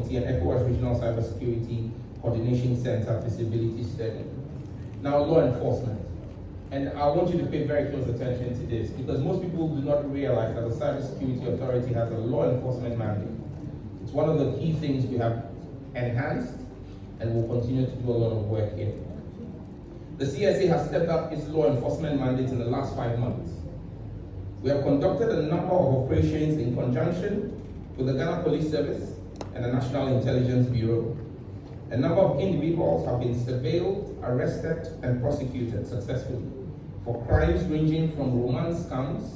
and ECOWAS Regional Cybersecurity Coordination Center feasibility study. Now, law enforcement. And I want you to pay very close attention to this because most people do not realize that the Cybersecurity Authority has a law enforcement mandate. It's one of the key things we have enhanced and will continue to do a lot of work in. The CSA has stepped up its law enforcement mandate in the last 5 months. We have conducted a number of operations in conjunction with the Ghana Police Service and the National Intelligence Bureau. A number of individuals have been surveilled, arrested, and prosecuted successfully for crimes ranging from romance scams,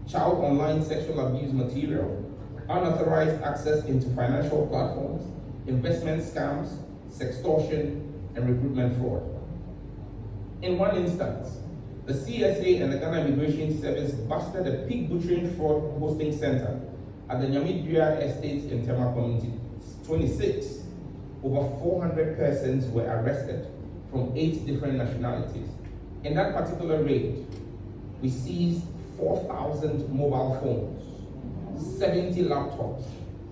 child online sexual abuse material, unauthorized access into financial platforms, investment scams, sextortion, and recruitment fraud. In one instance, the CSA and the Ghana Immigration Service busted a pig butchering fraud hosting center at the Nyamidria Estate in Tema Community 26. Over 400 persons were arrested from 8 different nationalities. In that particular raid, we seized 4,000 mobile phones, 70 laptops,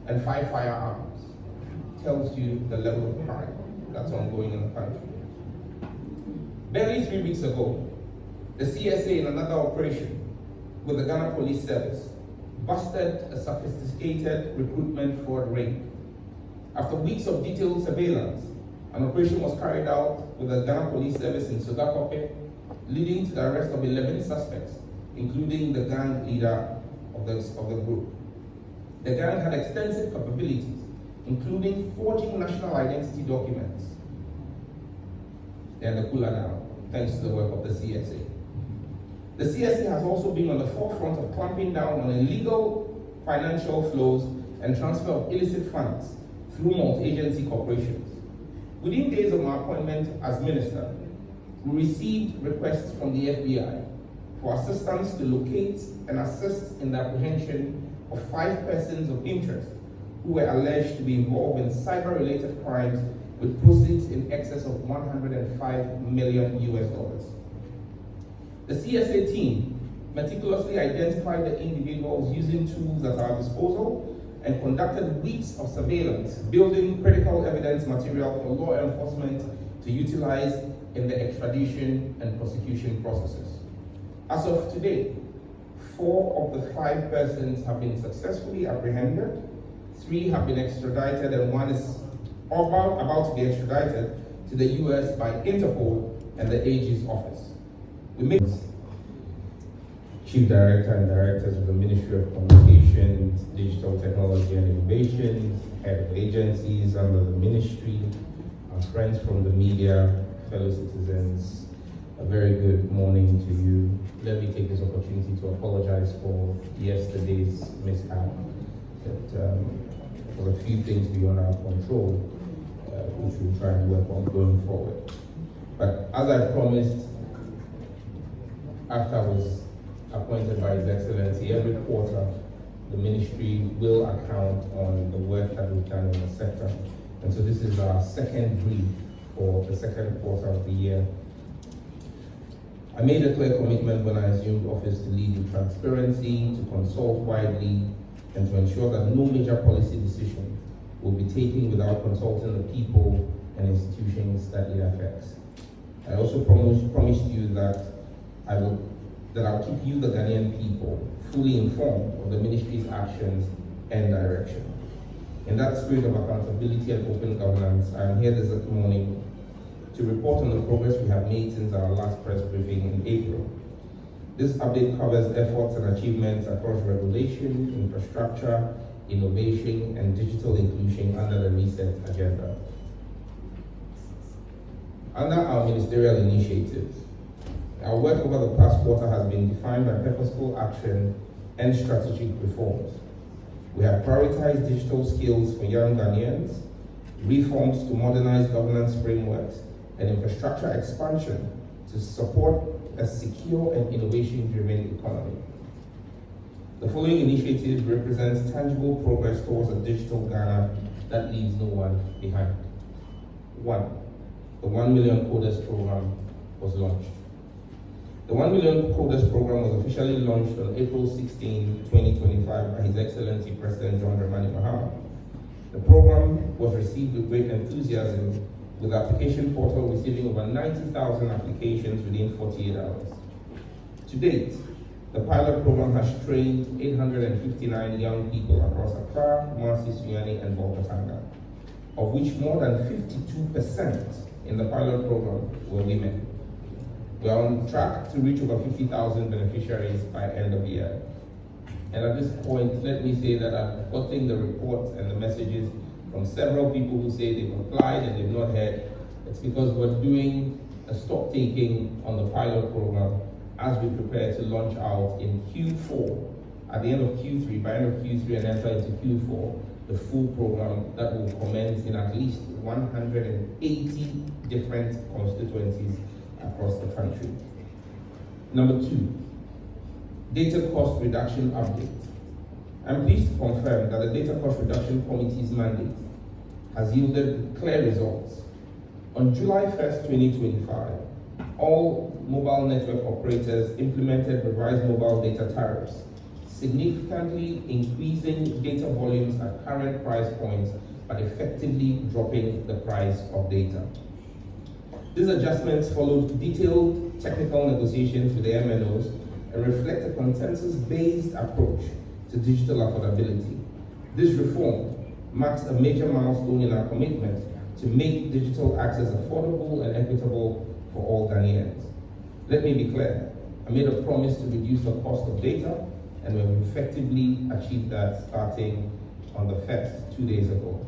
and 5 firearms. Tells you the level of crime that's ongoing in the country. Barely 3 weeks ago, the CSA in another operation with the Ghana Police Service busted a sophisticated recruitment fraud ring. After weeks of detailed surveillance, an operation was carried out with the Ghana Police Service in Sugakope, leading to the arrest of 11 suspects, including the gang leader of the group. The gang had extensive capabilities, including forging national identity documents. They're the cooler now, thanks to the work of the CSA. The CSA has also been on the forefront of clamping down on illegal financial flows and transfer of illicit funds through multi-agency corporations. Within days of my appointment as minister, we received requests from the FBI for assistance to locate and assist in the apprehension of 5 persons of interest who were alleged to be involved in cyber-related crimes with proceeds in excess of $105 million US. The CSA team meticulously identified the individuals using tools at our disposal and conducted weeks of surveillance, building critical evidence material for law enforcement to utilize in the extradition and prosecution processes. As of today, 4 of the 5 persons have been successfully apprehended, 3 have been extradited, and 1 is about to be extradited to the US by Interpol and the AG's office. We made Chief Director and Directors of the Ministry of Communications, Digital Technology and Innovation, Head of Agencies under the Ministry, our friends from the media, fellow citizens, a very good morning to you. Let me take this opportunity to apologize for yesterday's mishap. There was a few things beyond our control, which we'll try and work on going forward. But as I promised, after I was appointed by His Excellency, every quarter the ministry will account on the work that we've done in the sector. And so this is our second brief for the second quarter of the year. I made a clear commitment when I assumed office to lead with transparency, to consult widely, and to ensure that no major policy decision will be taken without consulting the people and institutions that it affects. I also promised you that I'll keep you, the Ghanaian people, fully informed of the ministry's actions and direction. In that spirit of accountability and open governance, I am here this morning to report on the progress we have made since our last press briefing in April. This update covers efforts and achievements across regulation, infrastructure, innovation, and digital inclusion under the Reset agenda. Under our ministerial initiatives, our work over the past quarter has been defined by purposeful action and strategic reforms. We have prioritized digital skills for young Ghanaians, reforms to modernize governance frameworks, and infrastructure expansion to support a secure and innovation-driven economy. The following initiatives represents tangible progress towards a digital Ghana that leaves no one behind. 1. The 1 Million Coders Program was launched. The 1 Million Coders Program was officially launched on April 16, 2025 by His Excellency President John Dramani Mahama. The program was received with great enthusiasm, with the application portal receiving over 90,000 applications within 48 hours. To date, the pilot program has trained 859 young people across Accra, Kumasi, Sunyani, and Bolgatanga, of which more than 52% in the pilot program were women. We are on track to reach over 50,000 beneficiaries by end of the year. And at this point, let me say that I've gotten the reports and the messages from several people who say they've applied and they've not heard. It's because we're doing a stock taking on the pilot program as we prepare to launch out in Q4, at the end of Q3, by end of Q3 and enter into Q4, the full program that will commence in at least 180 different constituencies across the country. Number 2, data cost reduction update. I'm pleased to confirm that the Data Cost Reduction Committee's mandate has yielded clear results. On July 1st, 2025, all mobile network operators implemented revised mobile data tariffs, significantly increasing data volumes at current price points, but effectively dropping the price of data. These adjustments followed detailed technical negotiations with the MNOs and reflect a consensus-based approach to digital affordability. This reform marks a major milestone in our commitment to make digital access affordable and equitable for all Ghanaians. Let me be clear, I made a promise to reduce the cost of data, and we've effectively achieved that starting on the 1st, 2 days ago.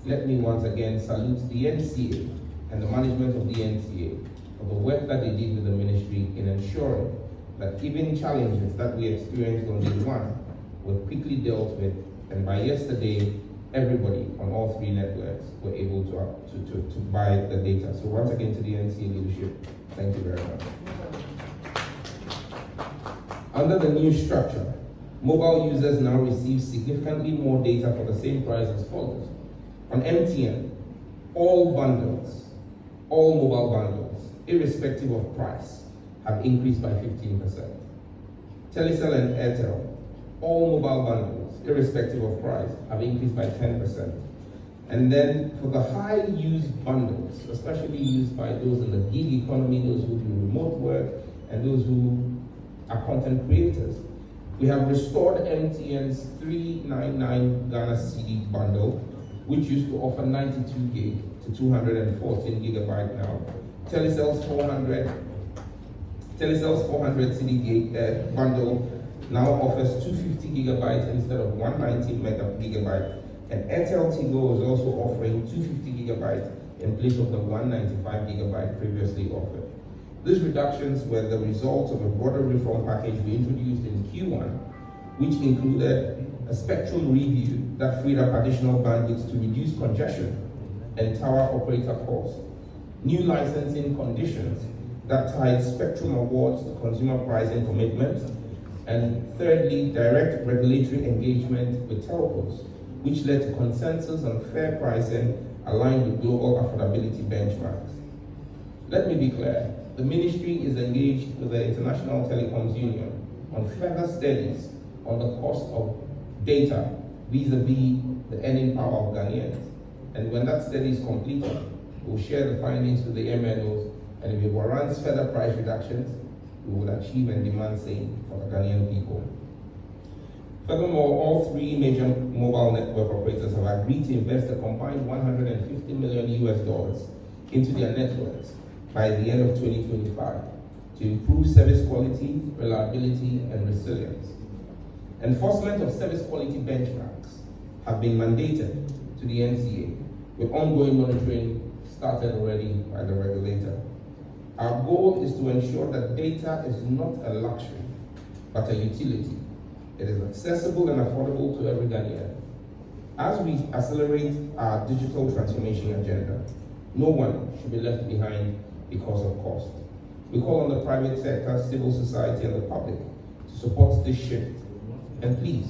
Let me once again salute the NCA and the management of the NCA for the work that they did with the ministry in ensuring that even challenges that we experienced on day 1 were quickly dealt with, and by yesterday, everybody on all 3 networks were able to buy the data. So once again to the NCA leadership, thank you very much. Under the new structure, mobile users now receive significantly more data for the same price as follows. On MTN, all mobile bundles, irrespective of price, have increased by 15%. Telecel and Airtel, all mobile bundles, irrespective of price, have increased by 10%. And then for the high-use bundles, especially used by those in the gig economy, those who do remote work, and those who are content creators, we have restored MTN's 399 Ghana CD bundle, which used to offer 92 gig to 214 gigabyte now. Telecel's 400 CD gig bundle now offers 250 gigabytes instead of 190 gigabyte, and Airtel Tigo is also offering 250 gigabytes in place of the 195 gigabyte previously offered. These reductions were the result of a broader reform package we introduced in Q1, which included a spectrum review that freed up additional bandwidth to reduce congestion and tower operator costs, new licensing conditions that tied spectrum awards to consumer pricing commitments, and thirdly, direct regulatory engagement with telcos, which led to consensus on fair pricing aligned with global affordability benchmarks. Let me be clear, the ministry is engaged with the International Telecoms Union on further studies on the cost of data vis-a-vis the earning power of Ghanaians. And when that study is completed, we'll share the findings with the MNOs, and if it warrants further price reductions, we will achieve and demand same for the Ghanaian people. Furthermore, all 3 major mobile network operators have agreed to invest a combined $150 million into their networks by the end of 2025 to improve service quality, reliability, and resilience. Enforcement of service quality benchmarks have been mandated to the NCA, with ongoing monitoring started already by the regulator. Our goal is to ensure that data is not a luxury, but a utility. It is accessible and affordable to every Ghanaian. As we accelerate our digital transformation agenda, no one should be left behind because of cost. We call on the private sector, civil society, and the public to support this shift. And please,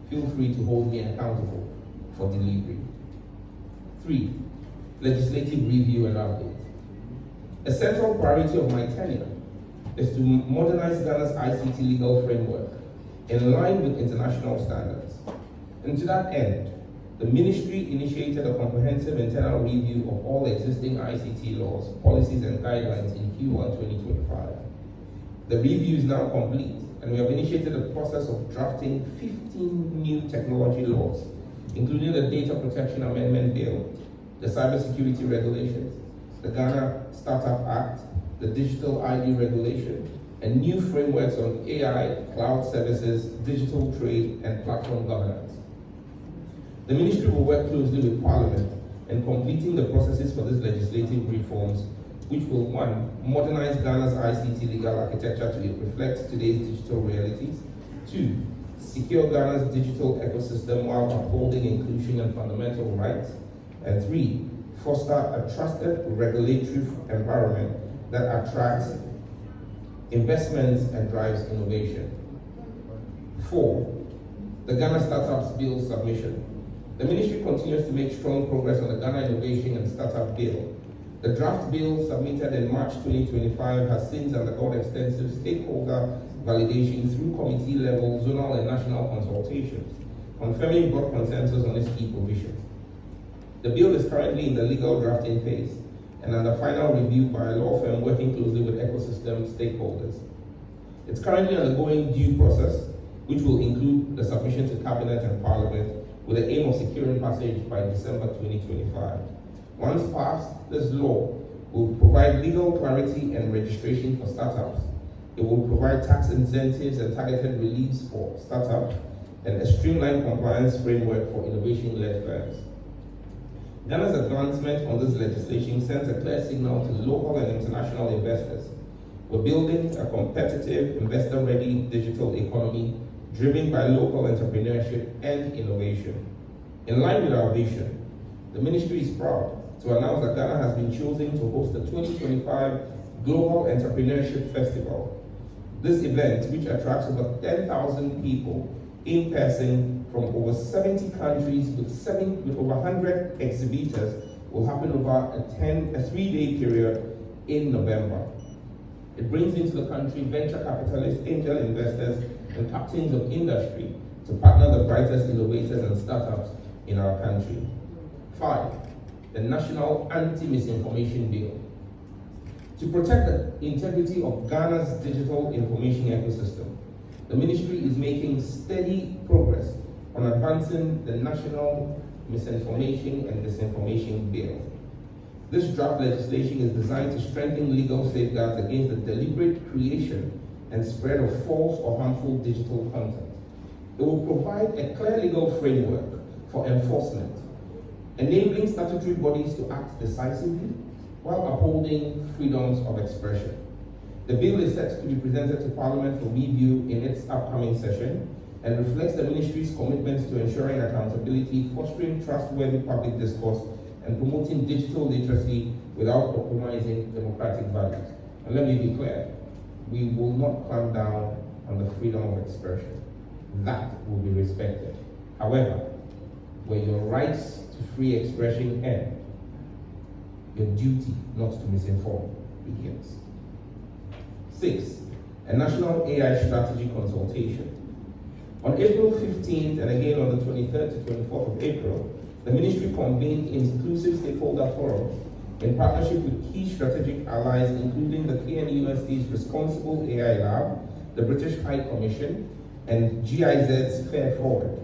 feel free to hold me accountable for delivery. 3, legislative review and update. A central priority of my tenure is to modernize Ghana's ICT legal framework in line with international standards. And to that end, the ministry initiated a comprehensive internal review of all existing ICT laws, policies, and guidelines in Q1 2025. The review is now complete, and we have initiated a process of drafting 15 new technology laws, including the Data Protection Amendment Bill, the Cybersecurity Regulations, the Ghana Startup Act, the Digital ID Regulation, and new frameworks on AI, cloud services, digital trade, and platform governance. The ministry will work closely with Parliament in completing the processes for these legislative reforms, which will, 1, modernize Ghana's ICT legal architecture to reflect today's digital realities, 2, secure Ghana's digital ecosystem while upholding inclusion and fundamental rights, and 3, foster a trusted regulatory environment that attracts investments and drives innovation. 4, the Ghana Startups Bill submission. The ministry continues to make strong progress on the Ghana Innovation and Startup Bill. The draft bill submitted in March 2025 has since undergone extensive stakeholder validation through committee-level, zonal, and national consultations, confirming broad consensus on its key provisions. The bill is currently in the legal drafting phase and under final review by a law firm working closely with ecosystem stakeholders. It's currently undergoing due process, which will include the submission to Cabinet and Parliament with the aim of securing passage by December 2025. Once passed, this law will provide legal clarity and registration for startups. It will provide tax incentives and targeted reliefs for startups and a streamlined compliance framework for innovation-led firms. Ghana's advancement on this legislation sends a clear signal to local and international investors. We're building a competitive, investor-ready digital economy driven by local entrepreneurship and innovation. In line with our vision, the ministry is proud to announce that Ghana has been chosen to host the 2025 Global Entrepreneurship Festival. This event, which attracts over 10,000 people in person from over 70 countries with over 100 exhibitors, will happen over a 3-day period in November. It brings into the country venture capitalists, angel investors, and captains of industry to partner the brightest innovators and startups in our country. 5, the National Anti-Misinformation Bill. To protect the integrity of Ghana's digital information ecosystem, the ministry is making steady progress on advancing the National Misinformation and Disinformation Bill. This draft legislation is designed to strengthen legal safeguards against the deliberate creation and spread of false or harmful digital content. It will provide a clear legal framework for enforcement, enabling statutory bodies to act decisively while upholding freedoms of expression. The bill is set to be presented to Parliament for review in its upcoming session and reflects the ministry's commitment to ensuring accountability, fostering trustworthy public discourse, and promoting digital literacy without compromising democratic values. And let me be clear, we will not clamp down on the freedom of expression. That will be respected. However, where your rights to free expression end, your duty not to misinform begins. 6, a national AI strategy consultation. On April 15th and again on the 23rd to 24th of April, the ministry convened inclusive stakeholder forum in partnership with key strategic allies, including the KNUST's Responsible AI Lab, the British High Commission, and GIZ's Fair Forward.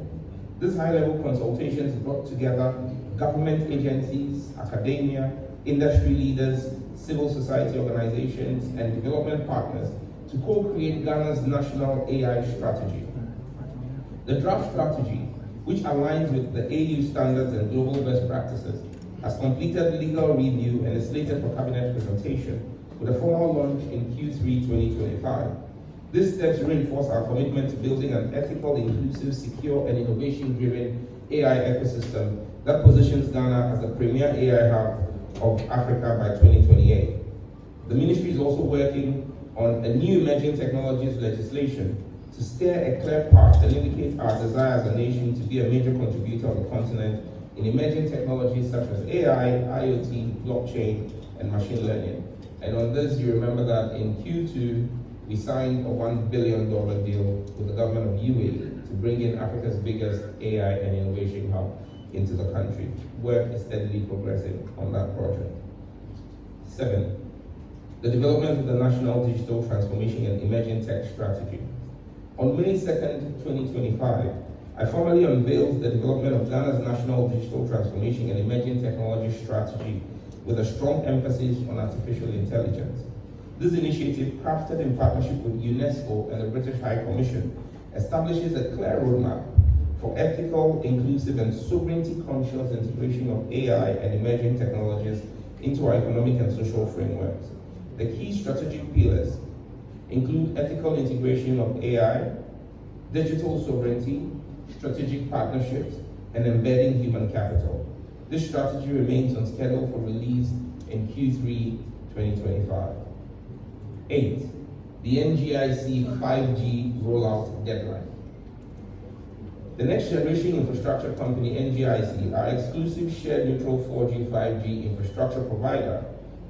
This high-level consultations brought together government agencies, academia, industry leaders, civil society organizations, and development partners to co-create Ghana's national AI strategy. The draft strategy, which aligns with the AU standards and global best practices, has completed legal review and is slated for cabinet presentation with a formal launch in Q3 2025. These steps reinforce our commitment to building an ethical, inclusive, secure, and innovation-driven AI ecosystem that positions Ghana as a premier AI hub of Africa by 2028. The ministry is also working on a new emerging technologies legislation to steer a clear path and indicate our desire as a nation to be a major contributor of the continent in emerging technologies such as AI, IoT, blockchain, and machine learning. And on this, you remember that in Q2, we signed a $1 billion deal with the government of UAE to bring in Africa's biggest AI and innovation hub. into the country. Work is steadily progressing on that project. 7. The development of the National Digital Transformation and Emerging Tech Strategy. On May 2nd, 2025, I formally unveiled the development of Ghana's National Digital Transformation and Emerging Technology Strategy with a strong emphasis on artificial intelligence. This initiative, crafted in partnership with UNESCO and the British High Commission, establishes a clear roadmap for ethical, inclusive, and sovereignty-conscious integration of AI and emerging technologies into our economic and social frameworks. The key strategic pillars include ethical integration of AI, digital sovereignty, strategic partnerships, and embedding human capital. This strategy remains on schedule for release in Q3 2025. 8. The NGIC 5G rollout deadline. The next generation infrastructure company, NGIC, our exclusive shared neutral 4G 5G infrastructure provider,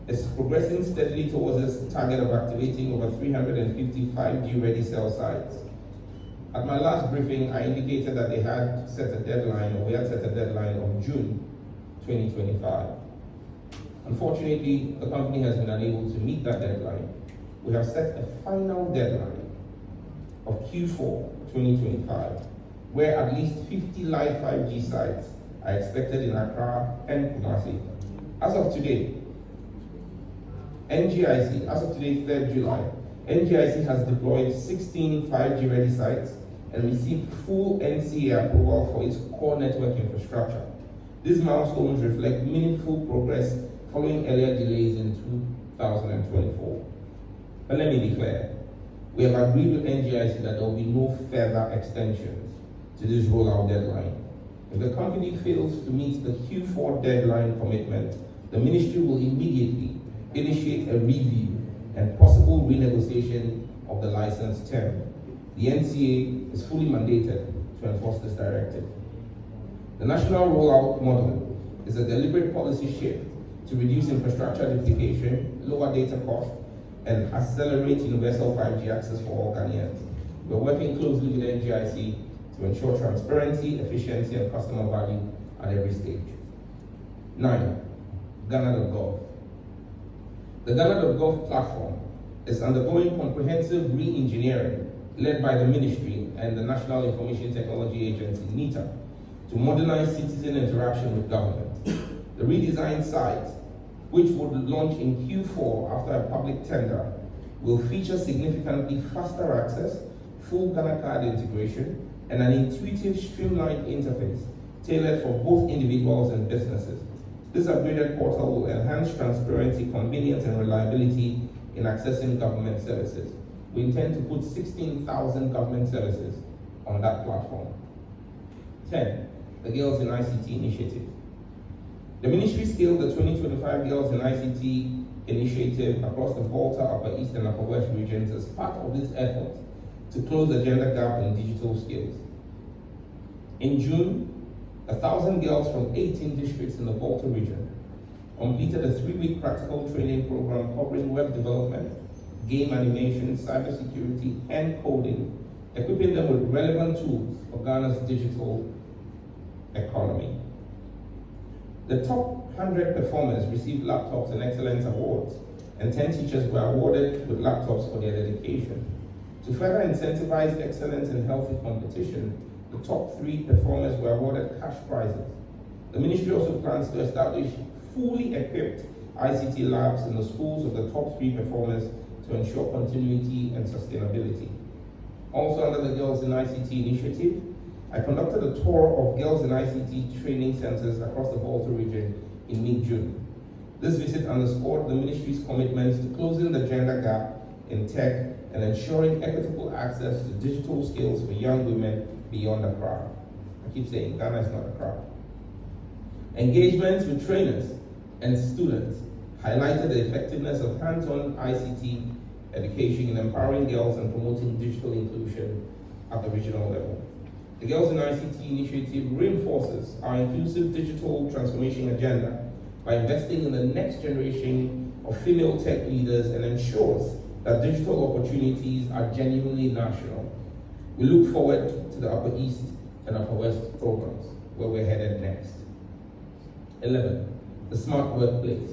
is progressing steadily towards its target of activating over 350 5G ready cell sites. At my last briefing, I indicated that they had set a deadline, or we had set a deadline of June 2025. Unfortunately, the company has been unable to meet that deadline. We have set a final deadline of Q4 2025, where at least 50 live 5G sites are expected in Accra and Kumasi. As of today, 3rd July, NGIC has deployed 16 5G ready sites and received full NCA approval for its core network infrastructure. These milestones reflect meaningful progress following earlier delays in 2024. But let me be clear, we have agreed with NGIC that there will be no further extensions to this rollout deadline. If the company fails to meet the Q4 deadline commitment, the ministry will immediately initiate a review and possible renegotiation of the license term. The NCA is fully mandated to enforce this directive. The national rollout model is a deliberate policy shift to reduce infrastructure duplication, lower data costs, and accelerate universal 5G access for all Ghanaians. We're working closely with NGIC to ensure transparency, efficiency, and customer value at every stage. 9. Ghana.gov. The Ghana.gov platform is undergoing comprehensive re-engineering led by the Ministry and the National Information Technology Agency, NITA, to modernize citizen interaction with government. The redesigned site, which would launch in Q4 after a public tender, will feature significantly faster access, full Ghana card integration, and an intuitive, streamlined interface tailored for both individuals and businesses. This upgraded portal will enhance transparency, convenience, and reliability in accessing government services. We intend to put 16,000 government services on that platform. 10. The Girls in ICT Initiative. The ministry scaled the 2025 Girls in ICT initiative across the Volta, Upper East, and Upper West regions as part of this effort to close the gender gap in digital skills. In June, 1,000 girls from 18 districts in the Volta region completed a 3-week practical training program covering web development, game animation, cybersecurity, and coding, equipping them with relevant tools for Ghana's digital economy. The top 100 performers received laptops and excellence awards, and 10 teachers were awarded with laptops for their dedication. To further incentivize excellence and healthy competition, the top 3 performers were awarded cash prizes. The ministry also plans to establish fully equipped ICT labs in the schools of the top 3 performers to ensure continuity and sustainability. Also under the Girls in ICT initiative, I conducted a tour of Girls in ICT training centers across the Volta region in mid-June. This visit underscored the ministry's commitment to closing the gender gap in tech and ensuring equitable access to digital skills for young women beyond Accra. I keep saying Ghana is not Accra. Engagements with trainers and students highlighted the effectiveness of hands-on ICT education in empowering girls and promoting digital inclusion at the regional level. The Girls in ICT initiative reinforces our inclusive digital transformation agenda by investing in the next generation of female tech leaders and ensures that digital opportunities are genuinely national. We look forward to the Upper East and Upper West programs. where we're headed next. 11. The smart workplace.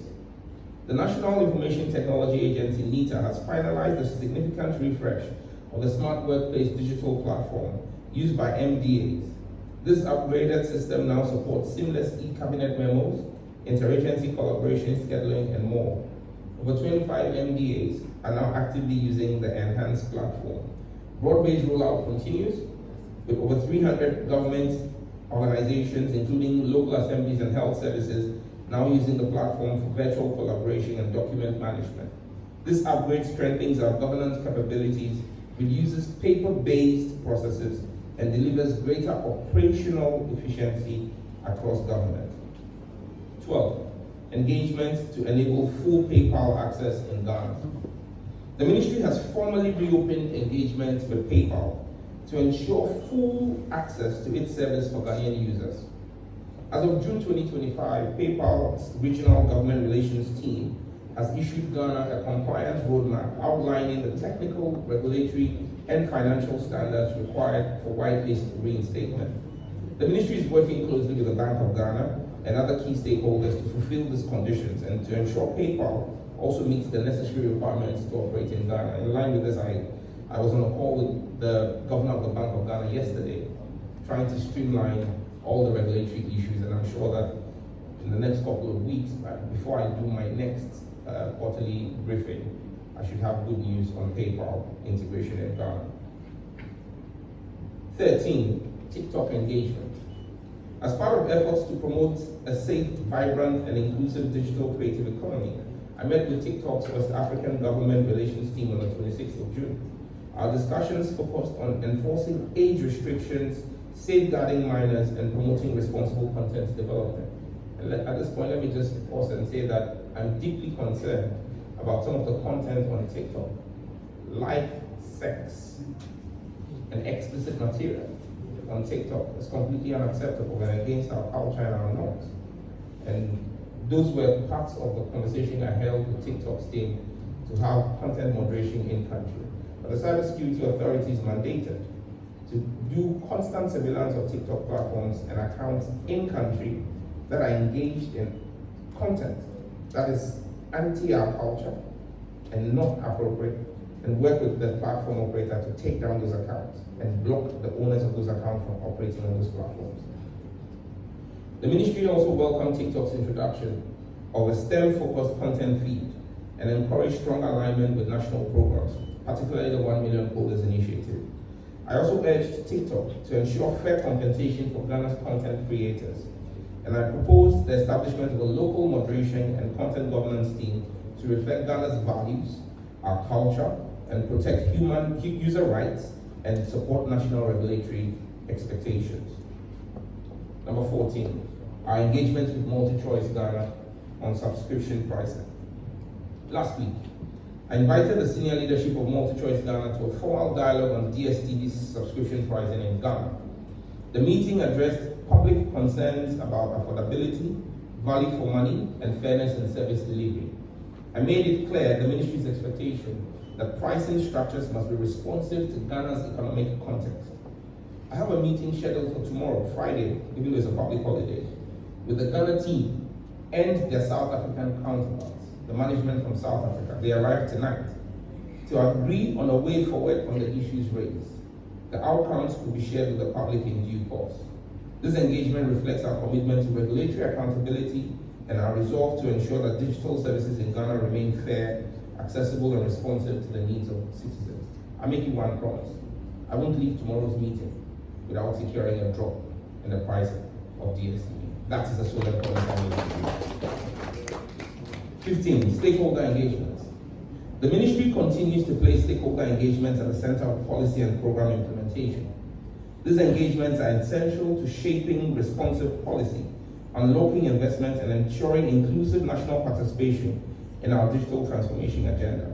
The National Information Technology Agency, NITA, has finalized a significant refresh of the smart workplace digital platform used by MDAs. This upgraded system now supports seamless e-cabinet memos, interagency collaboration, scheduling, and more. Over 25 MDAs are now actively using the enhanced platform. Broad-based rollout continues, with over 300 government organizations, including local assemblies and health services, now using the platform for virtual collaboration and document management. This upgrade strengthens our governance capabilities, reduces paper-based processes, and delivers greater operational efficiency across government. 12. Engagement to enable full PayPal access in Ghana. The ministry has formally reopened engagement with PayPal to ensure full access to its service for Ghanaian users. As of June 2025, PayPal's regional government relations team has issued Ghana a compliance roadmap outlining the technical, regulatory, and financial standards required for whitelist reinstatement. The ministry is working closely with the Bank of Ghana and other key stakeholders to fulfill these conditions and to ensure PayPal also meets the necessary requirements to operate in Ghana. In line with this, I was on a call with the governor of the Bank of Ghana yesterday, trying to streamline all the regulatory issues, and I'm sure that in the next couple of weeks, before I do my next quarterly briefing, I should have good news on PayPal integration in Ghana. 13, TikTok engagement. As part of efforts to promote a safe, vibrant, and inclusive digital creative economy, I met with TikTok's West African Government Relations team on the 26th of June. Our discussions focused on enforcing age restrictions, safeguarding minors, and promoting responsible content development. And at this point, let me just pause and say that I'm deeply concerned about some of the content on TikTok, like sex and explicit material on TikTok is completely unacceptable and against our culture and our norms. And those were parts of the conversation I held with TikTok's team to have content moderation in country. But the cybersecurity authorities mandated to do constant surveillance of TikTok platforms and accounts in country that are engaged in content that is anti our culture and not appropriate, and work with the platform operator to take down those accounts and block the owners of those accounts from operating on those platforms. The ministry also welcomed TikTok's introduction of a STEM-focused content feed and encouraged strong alignment with national programs, particularly the 1 Million Coders Initiative. I also urged TikTok to ensure fair compensation for Ghana's content creators, and I proposed the establishment of a local moderation and content governance team to reflect Ghana's values, our culture, and protect human user rights and support national regulatory expectations. Number 14, our engagement with MultiChoice Ghana on subscription pricing. Last week, I invited the senior leadership of MultiChoice Ghana to a formal dialogue on DSTV's subscription pricing in Ghana. The meeting addressed public concerns about affordability, value for money, and fairness in service delivery. I made it clear the ministry's expectation that pricing structures must be responsive to Ghana's economic context. I have a meeting scheduled for tomorrow, Friday, even though it's a public holiday, with the Ghana team and their South African counterparts, the management from South Africa. They arrived tonight to agree on a way forward on the issues raised. The outcomes will be shared with the public in due course. This engagement reflects our commitment to regulatory accountability and our resolve to ensure that digital services in Ghana remain fair, accessible, and responsive to the needs of citizens. I make you one promise. I won't leave tomorrow's meeting without securing a drop in the price of DSTV. That is a solemn promise I make to you. 15, stakeholder engagements. The ministry continues to place stakeholder engagements at the center of policy and program implementation. These engagements are essential to shaping responsive policy, unlocking investment, and ensuring inclusive national participation in our digital transformation agenda.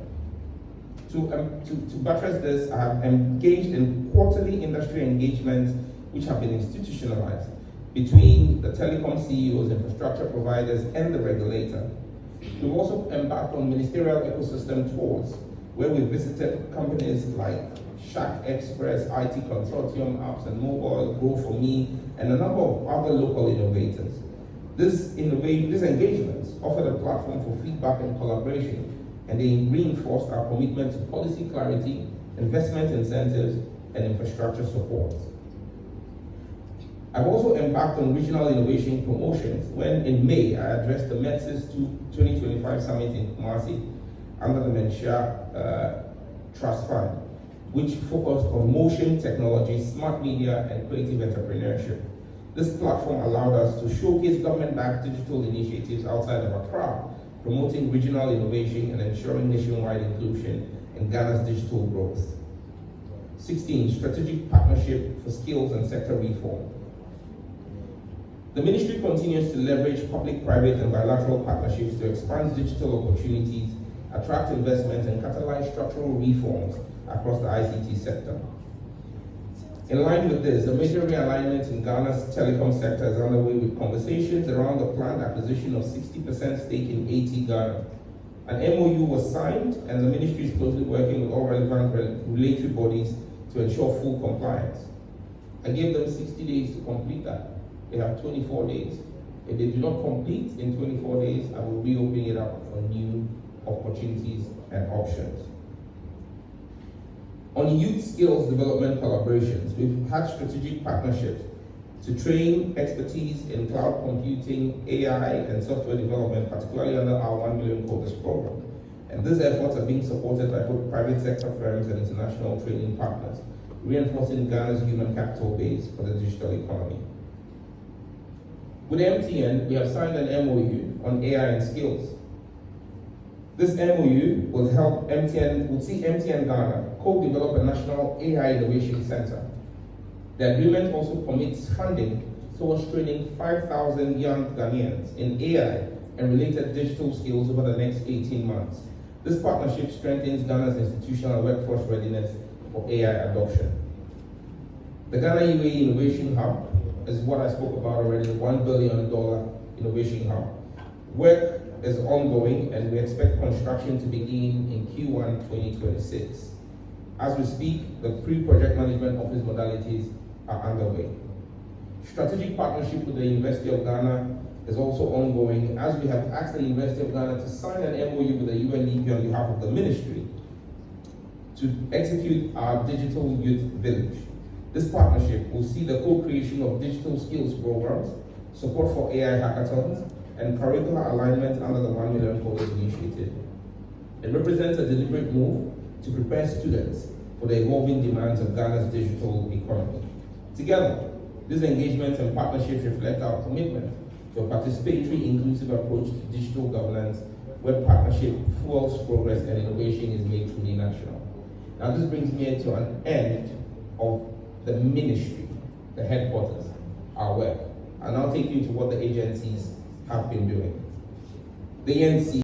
To buttress this, I have engaged in quarterly industry engagements which have been institutionalized between the telecom CEOs, infrastructure providers, and the regulator. We've also embarked on ministerial ecosystem tours where we visited companies like Shack Express, IT Consortium, Apps and Mobile, Grow for Me, and a number of other local innovators. These engagements offered a platform for feedback and collaboration, and they reinforced our commitment to policy clarity, investment incentives, and infrastructure support. I've also embarked on regional innovation promotions when in May I addressed the METSIS 2025 Summit in Kumasi under the Mensha Trust Fund, which focused on motion technology, smart media, and creative entrepreneurship. This platform allowed us to showcase government-backed digital initiatives outside of Accra, promoting regional innovation and ensuring nationwide inclusion in Ghana's digital growth. 16, strategic partnership for skills and sector reform. The ministry continues to leverage public-private and bilateral partnerships to expand digital opportunities, attract investment, and catalyze structural reforms across the ICT sector. In line with this, a major realignment in Ghana's telecom sector is underway with conversations around the planned acquisition of 60% stake in AT Ghana. An MOU was signed, and the ministry is closely working with all relevant regulatory bodies to ensure full compliance. I gave them 60 days to complete that. They have 24 days. If they do not complete in 24 days, I will reopen it up for new opportunities and options. On youth skills development collaborations, we've had strategic partnerships to train expertise in cloud computing, AI, and software development, particularly under our 1 Million Coders program. And these efforts are being supported by both private sector firms and international training partners, reinforcing Ghana's human capital base for the digital economy. With MTN, we have signed an MOU on AI and skills. This MOU will see MTN Ghana co-develop a national AI innovation center. The agreement also commits funding towards training 5,000 young Ghanaians in AI and related digital skills over the next 18 months. This partnership strengthens Ghana's institutional workforce readiness for AI adoption. The Ghana UAE Innovation Hub is what I spoke about already, the $1 billion innovation hub. Work is ongoing, and we expect construction to begin in Q1 2026. As we speak, the pre-project management office modalities are underway. Strategic partnership with the University of Ghana is also ongoing, as we have asked the University of Ghana to sign an MOU with the UNDP on behalf of the ministry to execute our digital youth village. This partnership will see the co-creation of digital skills programs, support for AI hackathons, and curricular alignment under the 1 Million Coders initiative. It represents a deliberate move to prepare students for the evolving demands of Ghana's digital economy. Together, these engagements and partnerships reflect our commitment to a participatory, inclusive approach to digital governance, where partnership fuels progress and innovation is made truly national. Now, this brings me to an end of the ministry, the headquarters, our work. I'll now take you to what the agencies have been doing. The NC